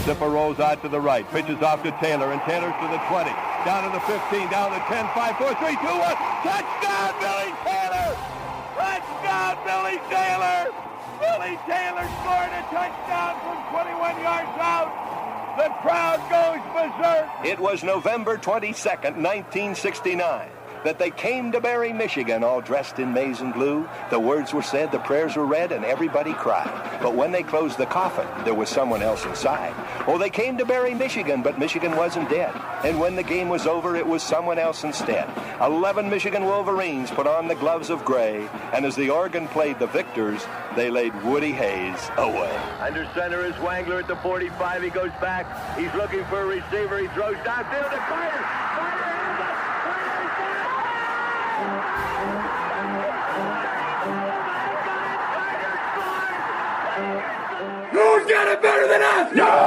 Zipper rolls out to the right, pitches off to Taylor, and Taylor's to the 20, down to the 15, down to 10, 5, 4, 3, 2, 1. Touchdown, Billy Taylor! Touchdown, Billy Taylor! Billy Taylor scored a touchdown from 21 yards out. The crowd goes berserk. It was November 22nd, 1969. That they came to Barry, Michigan, all dressed in maize and blue. The words were said, the prayers were read, and everybody cried. But when they closed the coffin, there was someone else inside. Oh, they came to Barry, Michigan, but Michigan wasn't dead. And when the game was over, it was someone else instead. 11 Michigan Wolverines put on the gloves of gray, and as the organ played the victors, they laid Woody Hayes away. Under center is Wangler at the 45. He goes back. He's looking for a receiver. He throws downfield to Carter. Who's got it better than us? Nobody!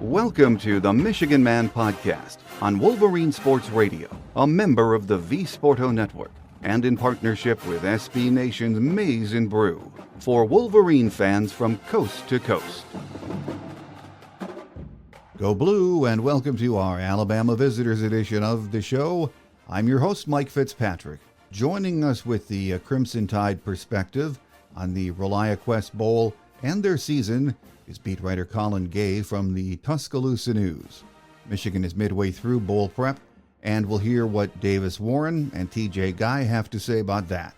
Welcome to the Michigan Man Podcast on Wolverine Sports Radio, a member of the V Sporto Network, and in partnership with SB Nation's Maize and Brew, for Wolverine fans from coast to coast. Go Blue, and welcome to our Alabama Visitors edition of the show. I'm your host, Mike Fitzpatrick. Joining us with the Crimson Tide perspective on the ReliaQuest Bowl and their season is beat writer Colin Gay from the Tuscaloosa News. Michigan is midway through bowl prep, and we'll hear what Davis Warren and TJ Guy have to say about that.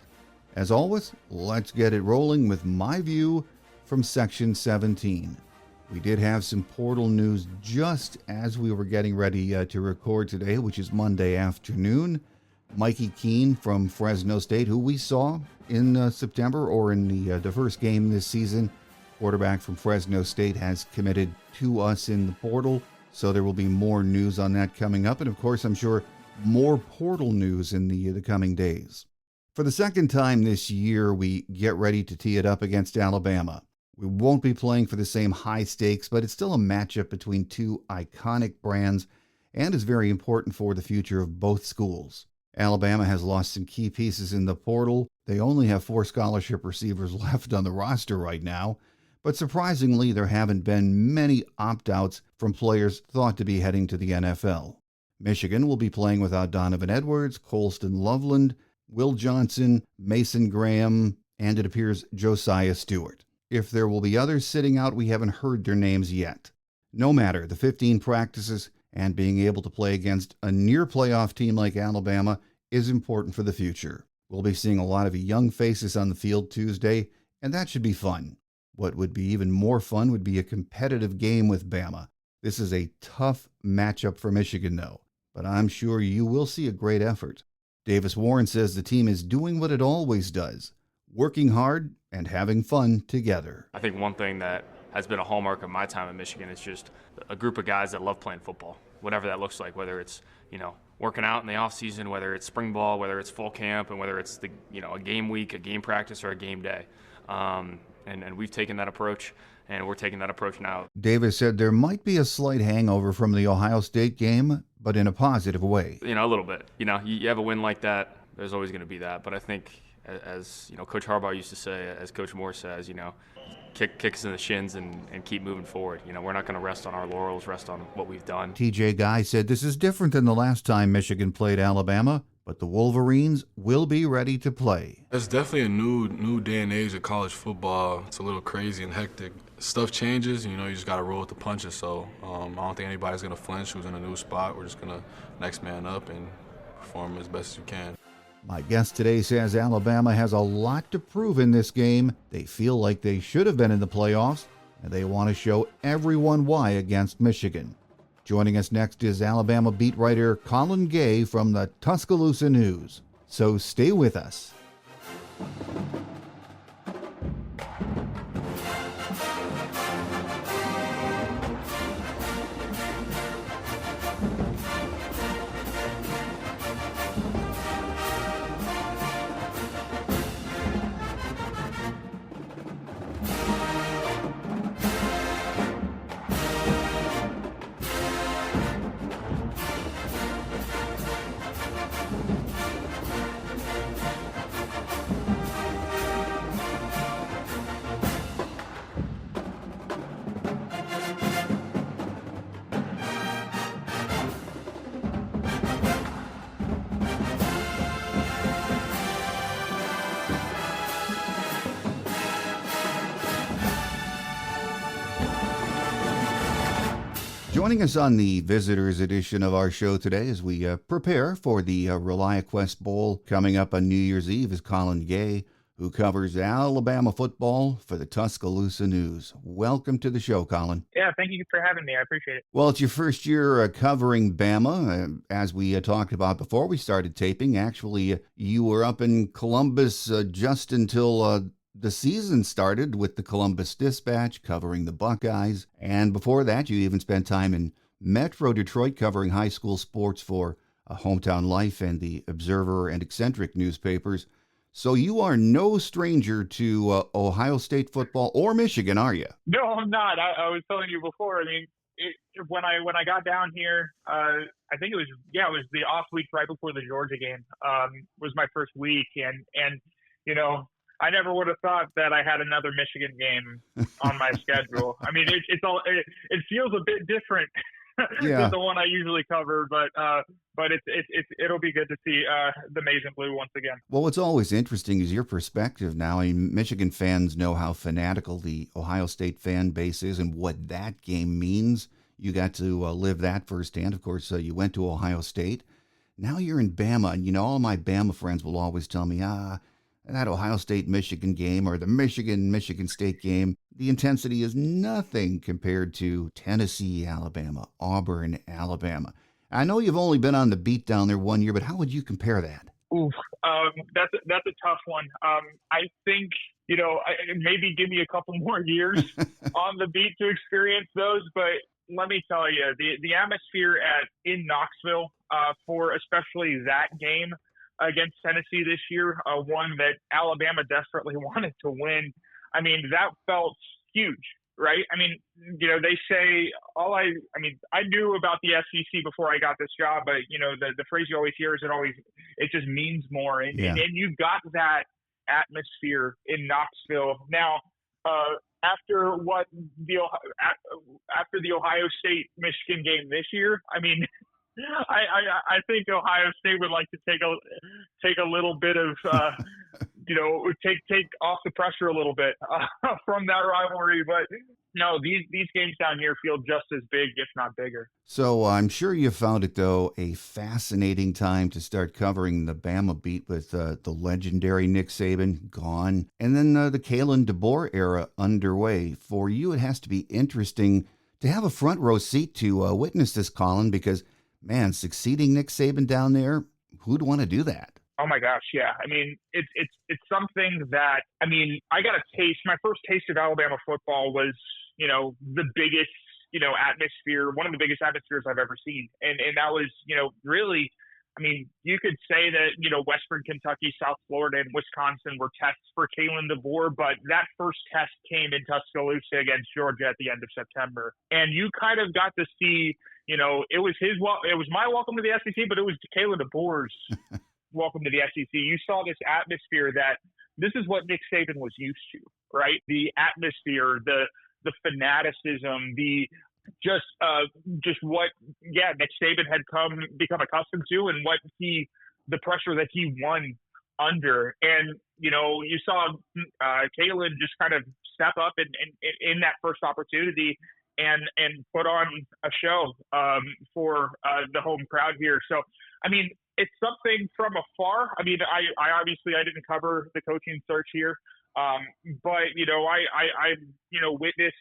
As always, let's get it rolling with my view from Section 17. We did have some portal news just as we were getting ready to record today, which is Monday afternoon. Mikey Keene from Fresno State, who we saw in September or in the first game this season, quarterback from Fresno State, has committed to us in the portal. So there will be more news on that coming up. And of course, I'm sure more portal news in the coming days. For the second time this year, we get ready to tee it up against Alabama. We won't be playing for the same high stakes, but it's still a matchup between two iconic brands and is very important for the future of both schools. Alabama has lost some key pieces in the portal. They only have 4 scholarship receivers left on the roster right now, but surprisingly, there haven't been many opt-outs from players thought to be heading to the NFL. Michigan will be playing without Donovan Edwards, Colston Loveland, Will Johnson, Mason Graham, and it appears Josiah Stewart. If there will be others sitting out, we haven't heard their names yet. No matter, the 15 practices and being able to play against a near playoff team like Alabama is important for the future. We'll be seeing a lot of young faces on the field Tuesday, and that should be fun. What would be even more fun would be a competitive game with Bama. This is a tough matchup for Michigan, though, but I'm sure you will see a great effort. Davis Warren says the team is doing what it always does, working hard and having fun together. I think one thing that has been a hallmark of my time in Michigan is just a group of guys that love playing football, whatever that looks like, whether it's, working out in the off season, whether it's spring ball, whether it's full camp, and whether it's a game week, a game practice, or a game day. And we've taken that approach, and we're taking that approach now. Davis said there might be a slight hangover from the Ohio State game, but in a positive way. A little bit. You have a win like that, there's always going to be that. But I think, as Coach Harbaugh used to say, as Coach Moore says, kick us in the shins and keep moving forward. We're not going to rest on our laurels, rest on what we've done. TJ Guy said this is different than the last time Michigan played Alabama, but the Wolverines will be ready to play. It's definitely a new day and age of college football. It's a little crazy and hectic. Stuff changes, you just got to roll with the punches. So I don't think anybody's going to flinch who's in a new spot. We're just going to next man up and perform as best as you can. My guest today says Alabama has a lot to prove in this game. They feel like they should have been in the playoffs, and they want to show everyone why against Michigan. Joining us next is Alabama beat writer Colin Gay from the Tuscaloosa News. So stay with us. Joining us on the visitors edition of our show today as we prepare for the ReliaQuest Bowl coming up on New Year's Eve is Colin Gay, who covers Alabama football for the Tuscaloosa News. Welcome to the show, Colin. Yeah, thank you for having me. I appreciate it. Well, it's your first year covering Bama. As we talked about before we started taping, actually, you were up in Columbus just until the season started with the Columbus Dispatch covering the Buckeyes. And before that, you even spent time in Metro Detroit covering high school sports for Hometown Life and the Observer and Eccentric newspapers. So you are no stranger to Ohio State football or Michigan, are you? No, I'm not. I was telling you before. I mean, when I got down here, I think it was the off week right before the Georgia game. Was my first week, and you know, I never would have thought that I had another Michigan game on my schedule. I mean, it feels a bit different than the one I usually cover, but it'll be good to see the maize and blue once again. Well, what's always interesting is your perspective now. I mean, Michigan fans know how fanatical the Ohio State fan base is and what that game means. You got to live that firsthand. Of course, you went to Ohio State. Now you're in Bama, and, you know, all my Bama friends will always tell me, that Ohio State-Michigan game or the Michigan State game, the intensity is nothing compared to Tennessee, Alabama, Auburn, Alabama. I know you've only been on the beat down there 1 year, but how would you compare that? Oof, that's a tough one. I think, you know, maybe give me a couple more years on the beat to experience those, but let me tell you, the atmosphere in Knoxville for especially that game against Tennessee this year, one that Alabama desperately wanted to win. I mean, that felt huge, right? I mean, you know, they say I knew about the SEC before I got this job, but you know, the phrase you always hear is it just means more. And you got that atmosphere in Knoxville. Now, after the Ohio State Michigan game this year, I mean, I think Ohio State would like to take a little bit of take off the pressure a little bit from that rivalry, but no, these games down here feel just as big, if not bigger. So I'm sure you found it though a fascinating time to start covering the Bama beat with the legendary Nick Saban gone, and then the Kalen DeBoer era underway. For you, it has to be interesting to have a front row seat to witness this, Colin, because man, succeeding Nick Saban down there, who'd want to do that? Oh my gosh, yeah. I mean, it's something that, I mean, I got a taste. My first taste of Alabama football was, you know, the biggest, you know, atmosphere, one of the biggest atmospheres I've ever seen. And that was, you know, really, I mean, you could say that, you know, Western Kentucky, South Florida, and Wisconsin were tests for Kalen DeBoer, but that first test came in Tuscaloosa against Georgia at the end of September. And you kind of got to see, you know, it was my welcome to the SEC, but it was Kalen DeBoer's welcome to the SEC. You saw this atmosphere that this is what Nick Saban was used to, right? The atmosphere, the fanaticism, the just what Nick Saban had become accustomed to, and what the pressure that he won under. And you know, you saw Kalen just kind of step up in that first opportunity and put on a show for the home crowd here. So I mean, it's something from afar. I mean, I obviously didn't cover the coaching search here. But you know, I witnessed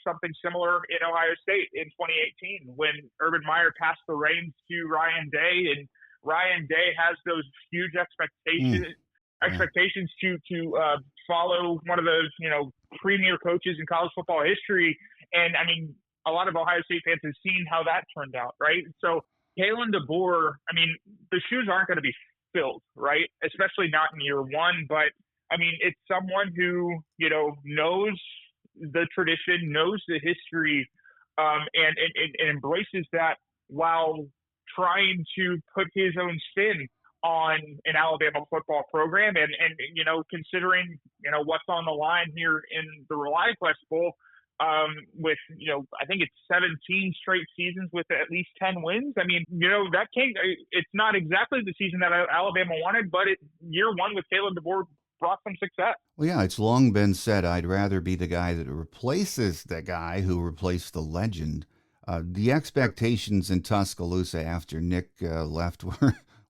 something similar in Ohio State in 2018 when Urban Meyer passed the reins to Ryan Day, and Ryan Day has those huge expectations to follow one of those, you know, premier coaches in college football history. And I mean, a lot of Ohio State fans have seen how that turned out, right? So Kalen DeBoer, I mean, the shoes aren't going to be filled, right? Especially not in year one, but I mean, it's someone who, you know, knows the tradition, knows the history, and embraces that while trying to put his own spin on an Alabama football program. And you know, considering, you know, what's on the line here in the ReliaQuest Bowl, with, you know, I think it's 17 straight seasons with at least 10 wins. I mean, you know, it's not exactly the season that Alabama wanted, but year one with Kalen DeBoer brought some success. Well, yeah, it's long been said I'd rather be the guy that replaces the guy who replaced the legend. The expectations in Tuscaloosa after Nick left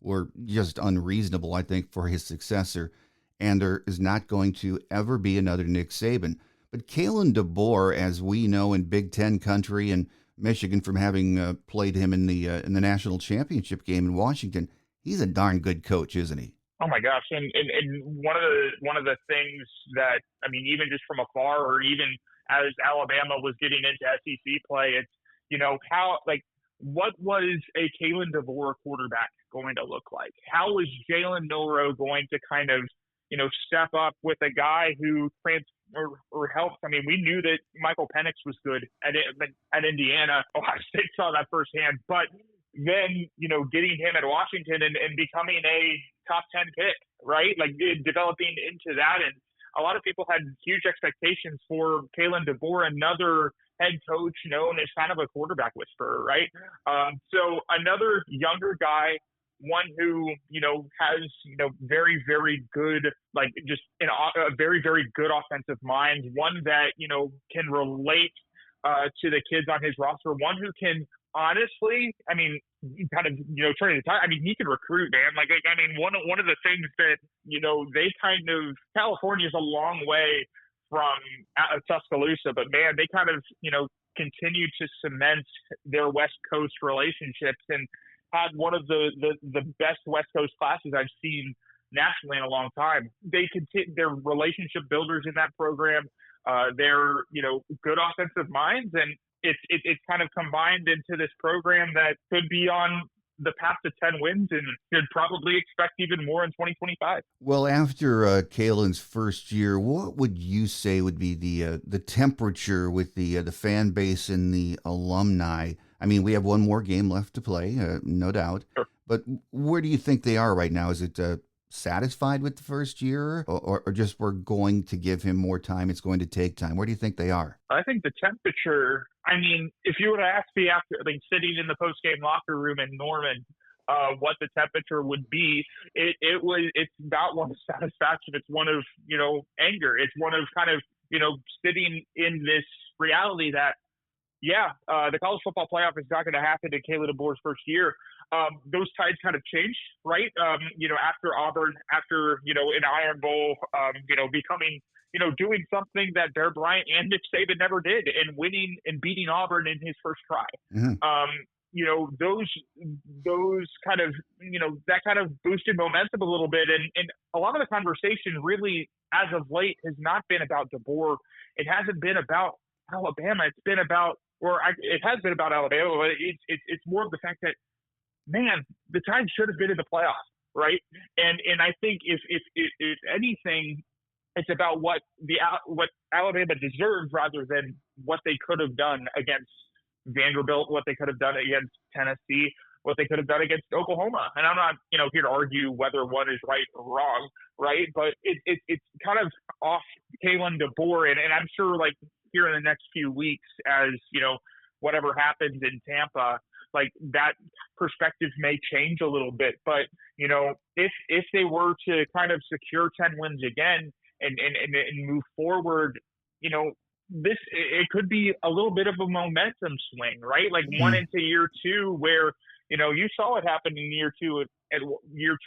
were just unreasonable, I think, for his successor. And there is not going to ever be another Nick Saban. But Kalen DeBoer, as we know in Big Ten country and Michigan from having played him in the national championship game in Washington, he's a darn good coach, isn't he? Oh my gosh! And one of the things that, I mean, even just from afar, or even as Alabama was getting into SEC play, it's, you know, how, like, what was a Kalen DeBoer quarterback going to look like? How was Jalen Milroe going to kind of, you know, step up with a guy who helped? I mean, we knew that Michael Penix was good at Indiana. Ohio State saw that firsthand, but then, you know, getting him at Washington and becoming a top 10 pick, right? Like, developing into that. And a lot of people had huge expectations for Kalen DeBoer, another head coach known as kind of a quarterback whisperer, right? So another younger guy, one who, you know, has, you know, very, very good, like, just a very, very good offensive mind, one that, you know, can relate to the kids on his roster, one who can honestly, I mean, kind of, you know, turning the tide. I mean, he can recruit, man. Like, I mean, one of the things that, you know, California is a long way from Tuscaloosa, but man, they kind of, you know, continue to cement their West Coast relationships and had one of the best West Coast classes I've seen nationally in a long time. They're relationship builders in that program. They're, you know, good offensive minds, and it's kind of combined into this program that could be on the path to 10 wins and should probably expect even more in 2025. Well, after Kalen's first year, what would you say would be the temperature with the fan base and the alumni? I mean, we have one more game left to play, no doubt. Sure. But where do you think they are right now? Is it satisfied with the first year, or just we're going to give him more time? It's going to take time. Where do you think they are? I think the temperature, I mean, if you were to ask me after, like, sitting in the post-game locker room in Norman, what the temperature would be, it's not one of satisfaction. It's one of, you know, anger. It's one of kind of, you know, sitting in this reality that, the college football playoff is not going to happen in Kalen DeBoer's first year. Those tides kind of changed, right? You know, after Auburn, after, you know, an Iron Bowl, you know, becoming, you know, doing something that Bear Bryant and Nick Saban never did, and winning and beating Auburn in his first try. Mm-hmm. You know, those kind of, you know, that kind of boosted momentum a little bit. And a lot of the conversation really, as of late, has not been about DeBoer. It hasn't been about Alabama. It's been about, it has been about Alabama, but it's more of the fact that, man, the Tide should have been in the playoffs, right? And I think if anything, it's about what Alabama deserves rather than what they could have done against Vanderbilt, what they could have done against Tennessee, what they could have done against Oklahoma. And I'm not, you know, here to argue whether one is right or wrong, right? But it's kind of off Kalen DeBoer, and I'm sure, like, here in the next few weeks, as, you know, whatever happens in Tampa, like, that perspective may change a little bit. But, you know, if they were to kind of secure 10 wins again and move forward, you know, it could be a little bit of a momentum swing, right? Like, one into year two, where, you know, you saw it happen in year two, year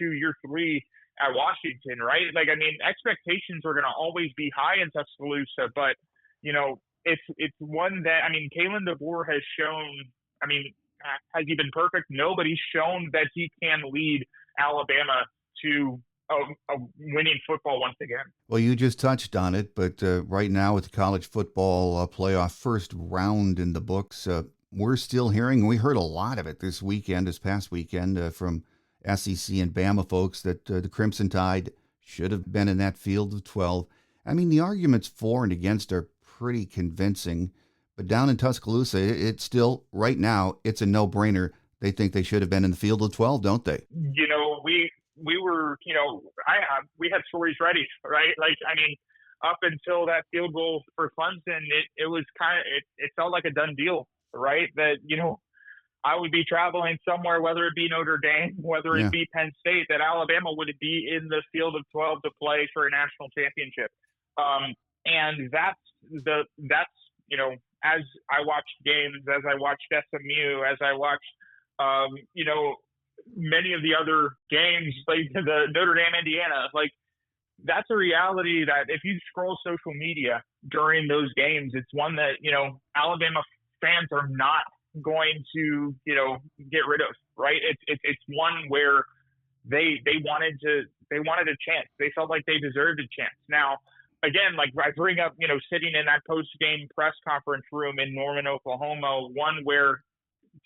3 at Washington, right? Like, I mean, expectations are going to always be high in Tuscaloosa, but, you know, it's one that, I mean, Kalen DeBoer has shown, I mean, has he been perfect? No, but he's shown that he can lead Alabama to a winning football once again. Well, you just touched on it, but right now with the college football playoff first round in the books, we're still hearing, we heard a lot of it this past weekend from SEC and Bama folks, that the Crimson Tide should have been in that field of 12. I mean, the arguments for and against are pretty convincing, but down in Tuscaloosa, it's still, right now, it's a no-brainer. They think they should have been in the field of 12, don't they? You know, we were, you know, we had stories ready, right? Like, I mean, up until that field goal for Clemson, it was kind of, it felt like a done deal, right? That, you know, I would be traveling somewhere, whether it be Notre Dame, whether it be Penn State, that Alabama would be in the field of 12 to play for a national championship. And that's, you know, as I watched games, as I watched SMU, as I watched, many of the other games, like the Notre Dame, Indiana, like that's a reality that if you scroll social media during those games, it's one that, Alabama fans are not going to, get rid of, right? It's one where they wanted a chance. They felt like they deserved a chance. Now, again, like I bring up, sitting in that post-game press conference room in Norman, Oklahoma, one where,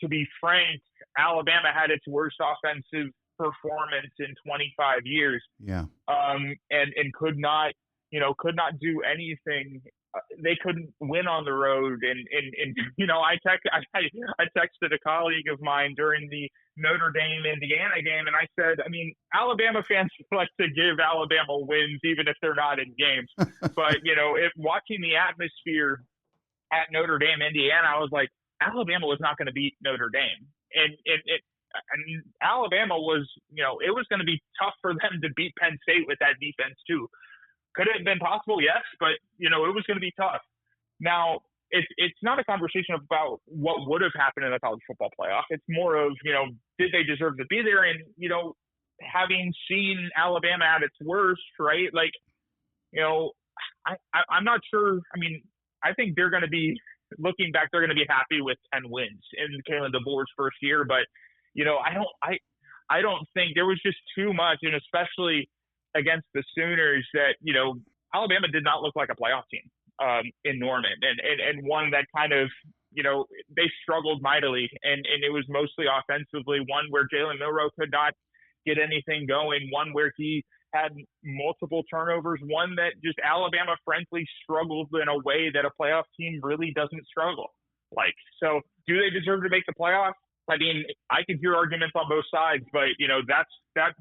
to be frank, Alabama had its worst offensive performance in 25 years. Yeah. And could not do anything. They couldn't win on the road. And I texted a colleague of mine during the Notre Dame Indiana game, and I said, Alabama fans like to give Alabama wins even if they're not in games. But, if watching the atmosphere at Notre Dame, Indiana, I was like, Alabama was not going to beat Notre Dame. And Alabama was, it was going to be tough for them to beat Penn State with that defense too. Could it have been possible? Yes, but it was going to be tough. Now, it's not a conversation about what would have happened in the college football playoff. It's more of, did they deserve to be there? And, having seen Alabama at its worst, right? Like, I'm not sure. I think they're going to be, looking back, they're going to be happy with 10 wins in Kalen DeBoer's first year. But, I don't think there was just too much, and especially against the Sooners, that, Alabama did not look like a playoff team in Norman, and one that kind of, they struggled mightily, and it was mostly offensively, one where Jalen Milroe could not get anything going, one where he had multiple turnovers, one that just Alabama frankly struggled in a way that a playoff team really doesn't struggle. Like, so do they deserve to make the playoffs? I could hear arguments on both sides, but that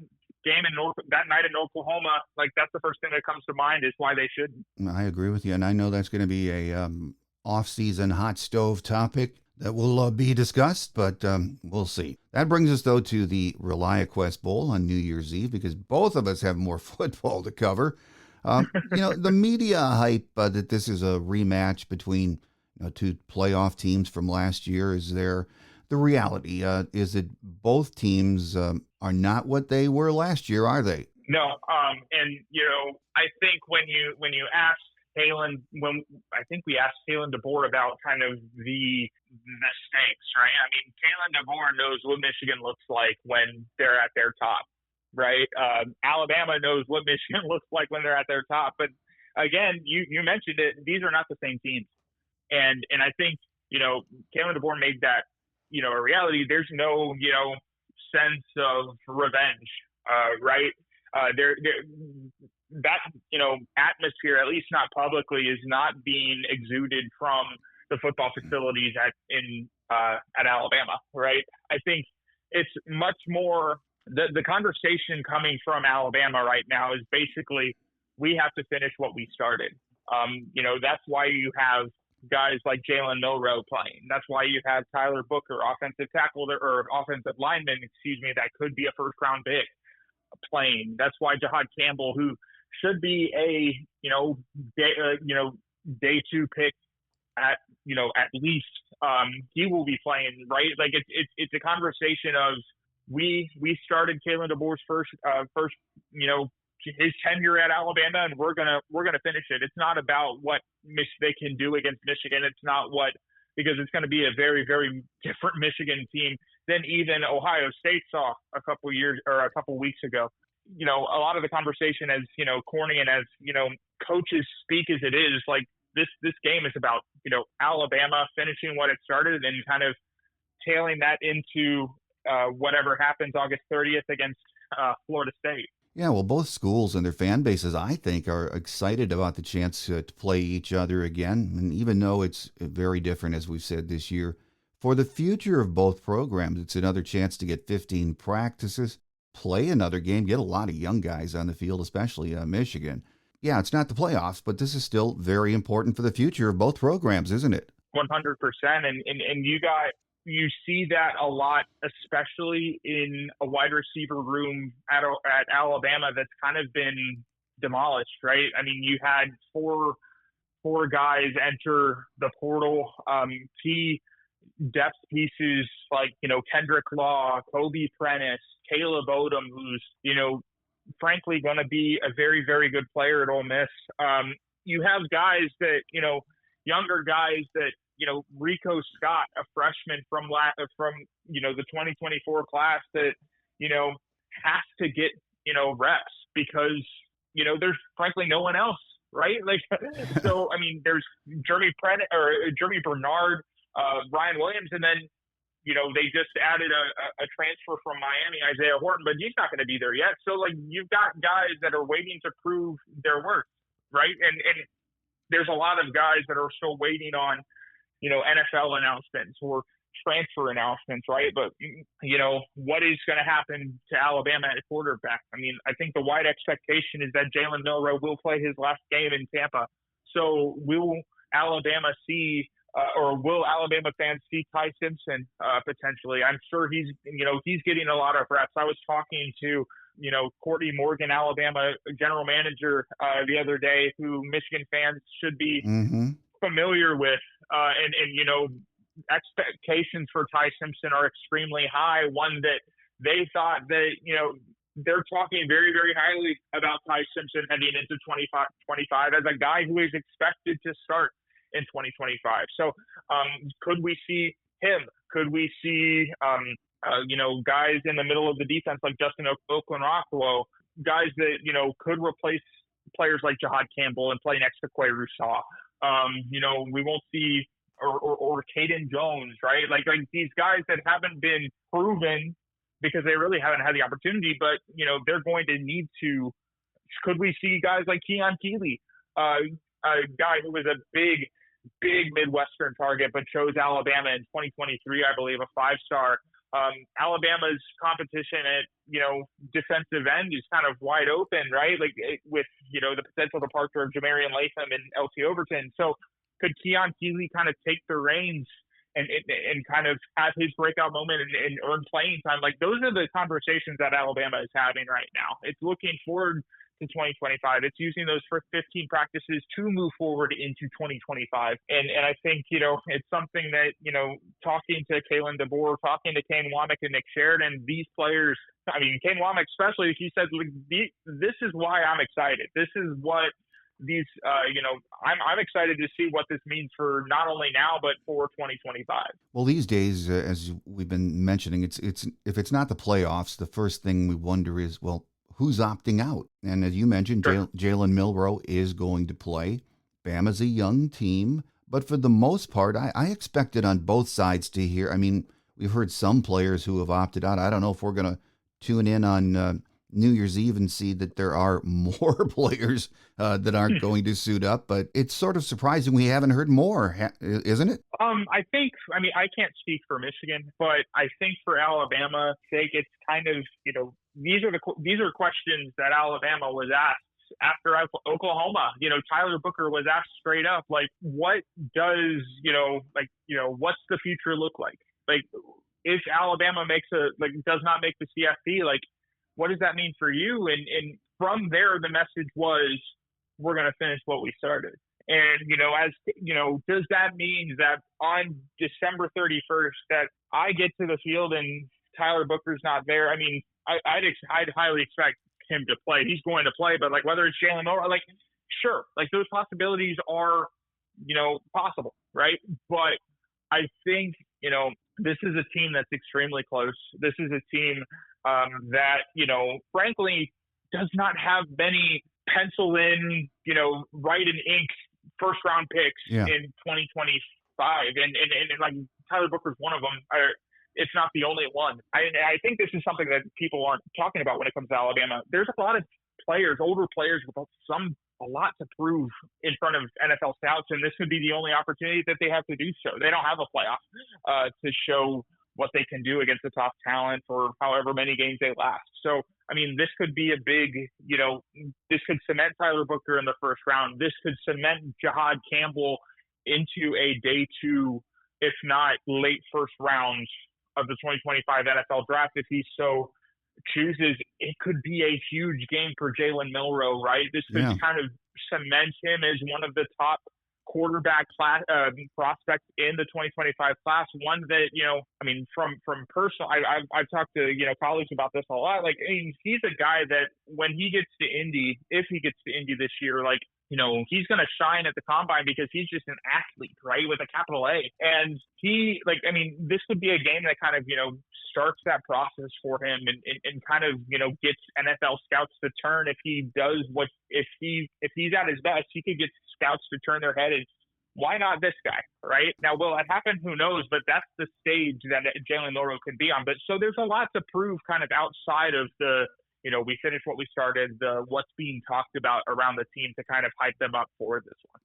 game that night in Oklahoma, like that's the first thing that comes to mind is why they shouldn't. I agree with you, and I know that's going to be a off-season hot stove topic that will be discussed, but we'll see. That brings us, though, to the ReliaQuest Bowl on New Year's Eve, because both of us have more football to cover. The media hype that this is a rematch between two playoff teams from last year is there. The reality is that both teams are not what they were last year, are they? No, I think when you ask Kalen, I think we asked Kalen DeBoer about kind of the stakes, right? Kalen DeBoer knows what Michigan looks like when they're at their top, right? Alabama knows what Michigan looks like when they're at their top. But again, you mentioned it; these are not the same teams, and I think Kalen DeBoer made that a reality. There's no sense of revenge, right? That atmosphere, at least not publicly, is not being exuded from the football facilities at Alabama, right? I think it's much more the conversation coming from Alabama right now is basically we have to finish what we started. That's why you have guys like Jalen Milroe playing. That's why you have Tyler Booker, offensive tackle or offensive lineman, that could be a first-round pick, playing. That's why Jahad Campbell, who should be a day two pick at least, he will be playing, right? Like it's a conversation of we started Kalen DeBoer's first his tenure at Alabama, and we're gonna finish it. It's not about what they can do against Michigan. It's not because it's going to be a very, very different Michigan team than even Ohio State saw a couple weeks ago. A lot of the conversation, as corny and as coaches speak as it is, like this game is about Alabama finishing what it started and kind of tailing that into whatever happens August 30th against Florida State. Yeah, well, both schools and their fan bases, I think, are excited about the chance to play each other again. And even though it's very different, as we've said this year, for the future of both programs, it's another chance to get 15 practices, play another game, get a lot of young guys on the field, especially Michigan. Yeah, it's not the playoffs, but this is still very important for the future of both programs, isn't it? 100%. And you see that a lot, especially in a wide receiver room at Alabama that's kind of been demolished, right? You had four 4 guys enter the portal. Key depth pieces like, Kendrick Law, Kobe Prentice, Caleb Odom, who's, frankly going to be a very, very good player at Ole Miss. You have guys that, younger guys that, Rico Scott, a freshman from the 2024 class that, has to get, reps because, there's frankly no one else, right? Like, so, I mean, there's Jeremy Bernard, Ryan Williams, and then, they just added a transfer from Miami, Isaiah Horton, but he's not going to be there yet. So, like, you've got guys that are waiting to prove their worth, right? And there's a lot of guys that are still waiting on, NFL announcements or transfer announcements, right? But, what is going to happen to Alabama at quarterback? I mean, I think the wide expectation is that Jalen Milroe will play his last game in Tampa. So will Alabama see or will Alabama fans see Ty Simpson potentially? I'm sure he's getting a lot of reps. I was talking to, Courtney Morgan, Alabama general manager the other day, who Michigan fans should be familiar with. And expectations for Ty Simpson are extremely high. One that they thought that, they're talking very, very highly about Ty Simpson heading into 2025 as a guy who is expected to start in 2025. So could we see him? Could we see, guys in the middle of the defense like Justin Okoronkwo, guys that, could replace players like Jahad Campbell and play next to Quay Rousseau? We won't see or Caden Jones, right? Like these guys that haven't been proven because they really haven't had the opportunity, but, they're going to need to. Could we see guys like Keon Keeley, a guy who was a big Midwestern target, but chose Alabama in 2023, I believe, a 5-star. Alabama's competition at, defensive end is kind of wide open, right? Like with, the potential departure of Jamarian Latham and LT Overton. So could Keon Keeley kind of take the reins and kind of have his breakout moment and earn playing time? Like those are the conversations that Alabama is having right now. It's looking forward to 2025. It's using those first 15 practices to move forward into 2025. And I think, it's something that, talking to Kalen DeBoer, talking to Kane Womack and Nick Sheridan, these players, I mean, Kane Womack especially, he said, this is why I'm excited. This is what these, I'm excited to see what this means for not only now, but for 2025. Well, these days, as we've been mentioning, it's if it's not the playoffs, the first thing we wonder is, well, who's opting out? And as you mentioned, Sure. Jalen Milroe is going to play. Bama's a young team, but for the most part, I expected on both sides to hear. I mean, we've heard some players who have opted out. I don't know if we're going to tune in on New Year's Eve and see that there are more players that aren't going to suit up, but it's sort of surprising we haven't heard more, isn't it? I think, I can't speak for Michigan, but I think for Alabama's sake, it's kind of, these are questions that Alabama was asked after Oklahoma. Tyler Booker was asked straight up, like, what does, what's the future look like? Like, if Alabama does not make the CFP, like, what does that mean for you? And from there, the message was, we're going to finish what we started. And, does that mean that on December 31st that I get to the field and Tyler Booker's not there? I mean, I'd highly expect him to play. He's going to play, but like whether it's Jalen Milroe, like, sure, like those possibilities are, possible, right? But I think, this is a team that's extremely close. This is a team that, frankly, does not have many pencil in, write in ink first round picks in 2025. And like Tyler Booker's one of them. It's not the only one. I think this is something that people aren't talking about when it comes to Alabama. There's a lot of players, older players with a lot to prove in front of NFL scouts, and this could be the only opportunity that they have to do so. They don't have a playoff to show what they can do against the top talent for however many games they last. So, this could be a big, this could cement Tyler Booker in the first round. This could cement Jahad Campbell into a day 2, if not late first round of the 2025 NFL draft if he so chooses. It could be a huge game for Jalen Milroe, right? This could kind of cement him as one of the top quarterback class, prospect in the 2025 class. One that, I mean, from personal, I've talked to, colleagues about this a lot. Like, I mean, he's a guy that when he gets to Indy, if he gets to Indy this year, like, he's going to shine at the combine because he's just an athlete, right? With a capital A. And he, like, I mean, this could be a game that kind of, starts that process for him and kind of, gets NFL scouts to turn. If he does if he's at his best, he could get scouts to turn their head and why not this guy, right? Now, will that happen? Who knows? But that's the stage that Jalen Milroe could be on. But so there's a lot to prove kind of outside of the, we finished what we started, what's being talked about around the team to kind of hype them up for this one.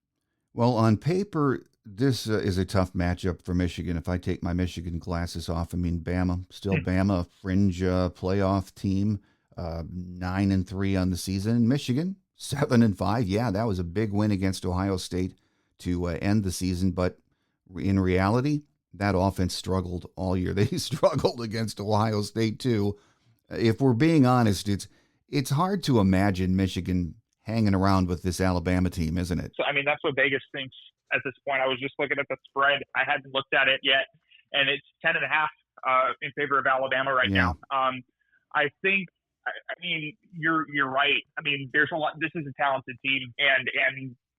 Well, on paper, this is a tough matchup for Michigan. If I take my Michigan glasses off, I mean, Bama, still Bama, a fringe playoff team, 9-3 on the season. Michigan, 7-5. Yeah, that was a big win against Ohio State to end the season. But in reality, that offense struggled all year. They struggled against Ohio State too. If we're being honest, it's hard to imagine Michigan hanging around with this Alabama team, isn't it? So, I mean, that's what Vegas thinks at this point. I was just looking at the spread. I hadn't looked at it yet, and it's 10.5 in favor of Alabama right now. I think, I mean, you're right. I mean, there's a lot. This is a talented team, and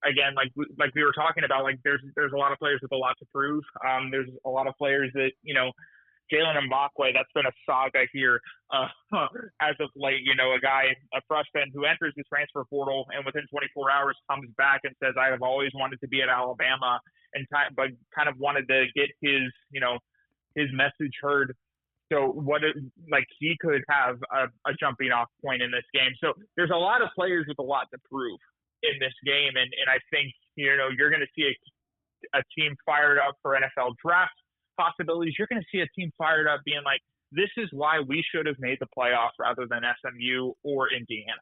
again, like we were talking about, like there's a lot of players with a lot to prove. There's a lot of players that Jalen Mbakwe, that's been a saga here as of late. A freshman who enters the transfer portal and within 24 hours comes back and says, I have always wanted to be at Alabama, but kind of wanted to get his message heard. So he could have a jumping off point in this game. So there's a lot of players with a lot to prove in this game. And I think, you're going to see a team fired up for NFL draft possibilities. You're going to see a team fired up being like, this is why we should have made the playoffs rather than SMU or Indiana.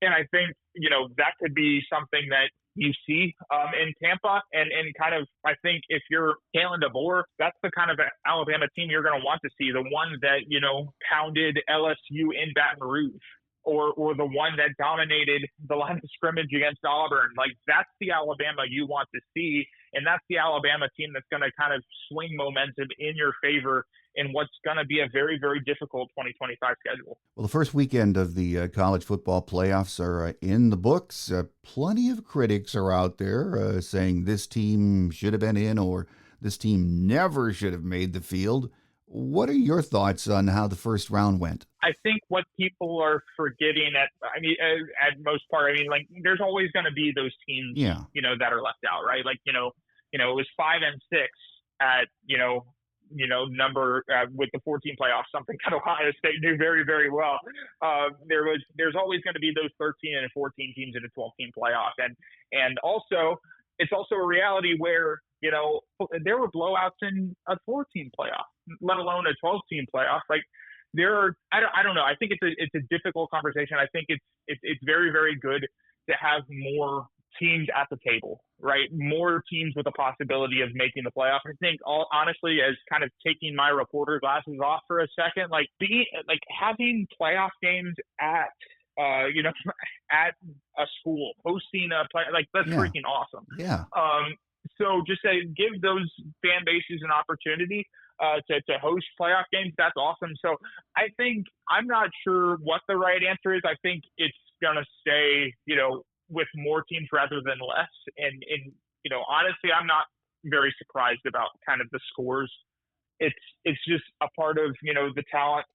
And I think, that could be something that you see in Tampa. And kind of, I think if you're Kalen DeBoer, that's the kind of Alabama team you're going to want to see. The one that, pounded LSU in Baton Rouge. Or the one that dominated the line of scrimmage against Auburn. Like, that's the Alabama you want to see, and that's the Alabama team that's going to kind of swing momentum in your favor in what's going to be a very, very difficult 2025 schedule. Well, the first weekend of the college football playoffs are in the books. Plenty of critics are out there saying this team should have been in or this team never should have made the field. What are your thoughts on how the first round went? I think what people are forgetting at most part, like there's always going to be those teams, that are left out, right? Like, it was 5 and 6 at, number with the 14 playoffs, something that Ohio State knew very, very well. There's always going to be those 13 and 14 teams in a 12-team playoff. And also, it's also a reality where, there were blowouts in a 14 playoff, let alone a 12-team playoff. Like, I don't know. I think it's a difficult conversation. I think it's very, very good to have more teams at the table, right? More teams with a possibility of making the playoff. I think, honestly, as kind of taking my reporter glasses off for a second, having playoff games at at a school, hosting a play, that's freaking awesome. Yeah. So just give those fan bases an opportunity to host playoff games. That's awesome. So I think, I'm not sure what the right answer is. I think it's going to stay, with more teams rather than less. And honestly, I'm not very surprised about kind of the scores. It's just a part of, the talent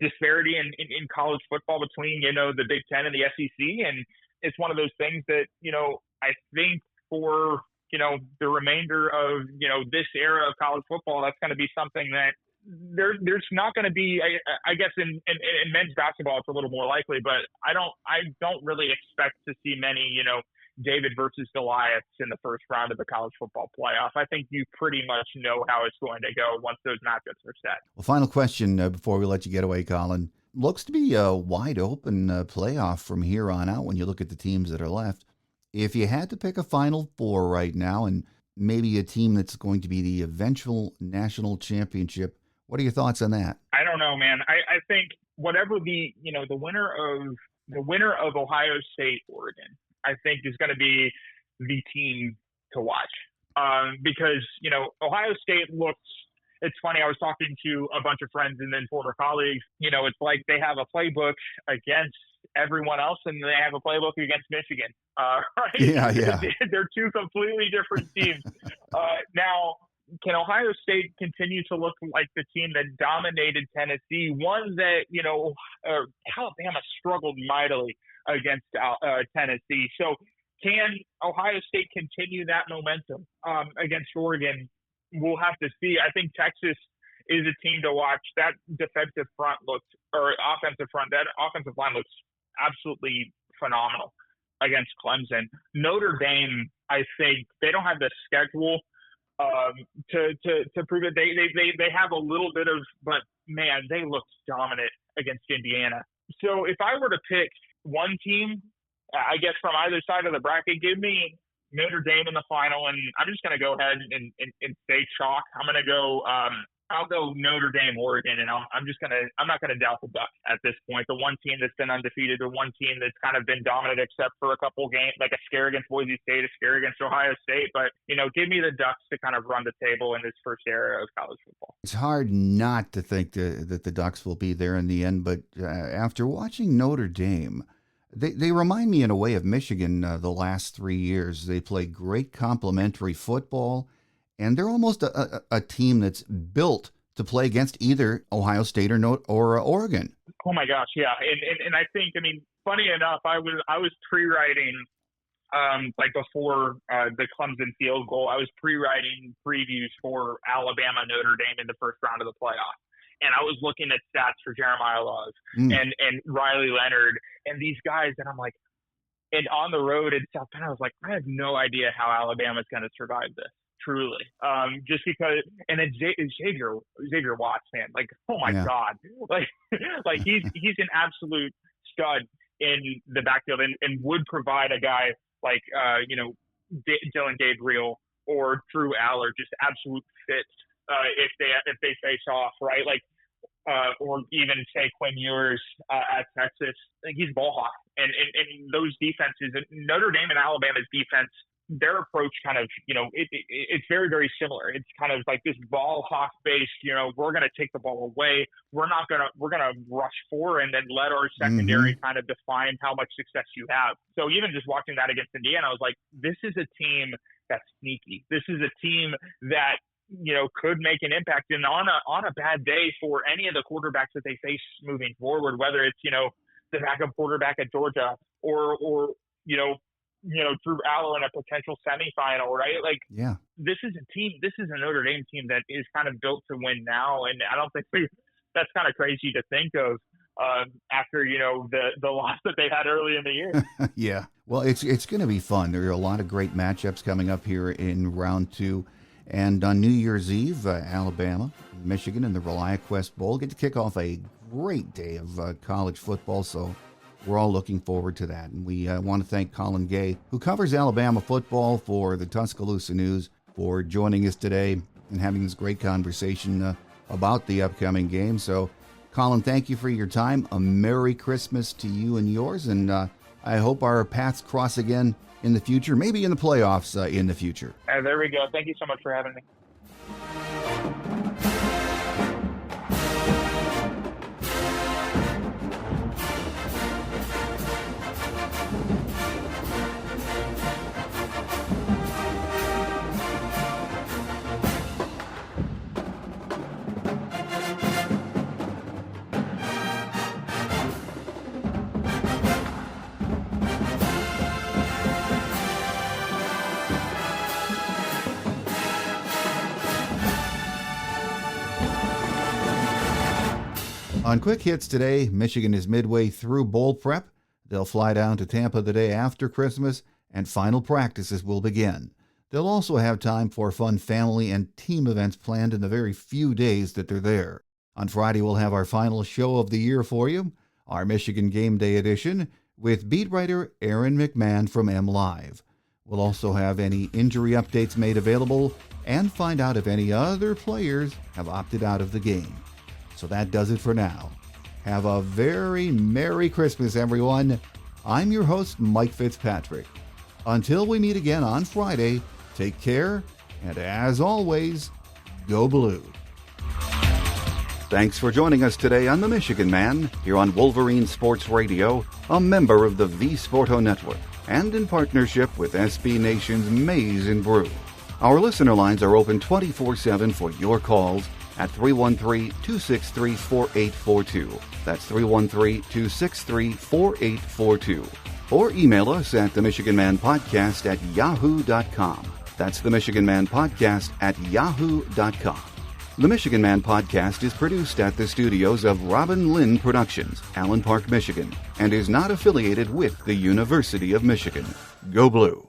disparity in college football between, the Big Ten and the SEC. And it's one of those things that, I think for, the remainder of, this era of college football, that's going to be something that there's not going to be, I guess in men's basketball, it's a little more likely, but I don't really expect to see many, David versus Goliaths in the first round of the college football playoff. I think you pretty much know how it's going to go once those matchups are set. Well, final question before we let you get away, Colin. Looks to be a wide open playoff from here on out when you look at the teams that are left. If you had to pick a Final Four right now and maybe a team that's going to be the eventual national championship, what are your thoughts on that? I don't know, man. I think whatever the winner of Ohio State, Oregon, I think is going to be the team to watch. Because, Ohio State looks, it's funny, I was talking to a bunch of friends and then former colleagues, it's like they have a playbook against everyone else and they have a playbook against Michigan. Right? Yeah. They're two completely different teams. Now, can Ohio State continue to look like the team that dominated Tennessee? One that, Alabama struggled mightily against Tennessee. So can Ohio State continue that momentum against Oregon? We'll have to see. I think Texas is a team to watch. That offensive line looks absolutely phenomenal against Clemson. Notre Dame, I think they don't have the schedule to prove it. They have a little bit of, but man, they look dominant against Indiana. So if I were to pick one team, I guess from either side of the bracket, give me Notre Dame in the final, and I'm just going to go ahead and say chalk. I'm going to go. I'll go Notre Dame, Oregon, and I'm not gonna doubt the Ducks at this point. The one team that's been undefeated, the one team that's kind of been dominant, except for a couple games, like a scare against Boise State, a scare against Ohio State. But give me the Ducks to kind of run the table in this first era of college football. It's hard not to think that the Ducks will be there in the end, but after watching Notre Dame, they remind me in a way of Michigan the last 3 years. They play great complementary football. And they're almost a team that's built to play against either Ohio State or Oregon. Oh my gosh, yeah, and I think, funny enough, I was pre-writing before the Clemson field goal. I was pre-writing previews for Alabama Notre Dame in the first round of the playoff, and I was looking at stats for Jeremiah Love and Riley Leonard and these guys, and I'm like, and on the road in South Bend, I was like, I have no idea how Alabama's going to survive this. Truly, just because, and then Xavier Watts, man, oh my God, he's an absolute stud in the backfield, and would provide a guy like Dylan Gabriel or Drew Aller just absolute fits if they face off, right? Or even say Quinn Ewers at Texas, he's ball hawk, and those defenses, Notre Dame and Alabama's defense, their approach kind of, it's very, very similar. It's kind of like this ball hawk based, we're going to take the ball away. We're going to rush forward and then let our secondary kind of define how much success you have. So even just watching that against Indiana, I was like, this is a team that's sneaky. This is a team that, could make an impact. And on a bad day for any of the quarterbacks that they face moving forward, whether it's, the backup quarterback at Georgia or Drew Aller in a potential semifinal, right? This is a Notre Dame team that is kind of built to win now, and I don't think that's kind of crazy to think of after the loss that they had early in the year. Yeah, well, it's going to be fun. There are a lot of great matchups coming up here in round 2, and on New Year's Eve, Alabama, Michigan, and the ReliaQuest Bowl get to kick off a great day of college football. So we're all looking forward to that. And we want to thank Colin Gay, who covers Alabama football for the Tuscaloosa News, for joining us today and having this great conversation about the upcoming game. So, Colin, thank you for your time. A Merry Christmas to you and yours. And I hope our paths cross again in the future, maybe in the playoffs in the future. There we go. Thank you so much for having me. On Quick Hits today, Michigan is midway through bowl prep. They'll fly down to Tampa the day after Christmas, and final practices will begin. They'll also have time for fun family and team events planned in the very few days that they're there. On Friday, we'll have our final show of the year for you, our Michigan Game Day edition, with beat writer Aaron McMahon from MLive. We'll also have any injury updates made available and find out if any other players have opted out of the game. So that does it for now. Have a very Merry Christmas, everyone. I'm your host, Mike Fitzpatrick. Until we meet again on Friday, Take care, and as always, go Blue. Thanks for joining us today on The Michigan Man, here on Wolverine Sports Radio, a member of the V-Sporto Network, and in partnership with SB Nation's Maize and Brew. Our listener lines are open 24/7 for your calls at 313-263-4842. That's 313-263-4842. Or email us at themichiganmanpodcast@yahoo.com. That's themichiganmanpodcast@yahoo.com. The Michigan Man Podcast is produced at the studios of Robin Lynn Productions, Allen Park, Michigan, and is not affiliated with the University of Michigan. Go Blue!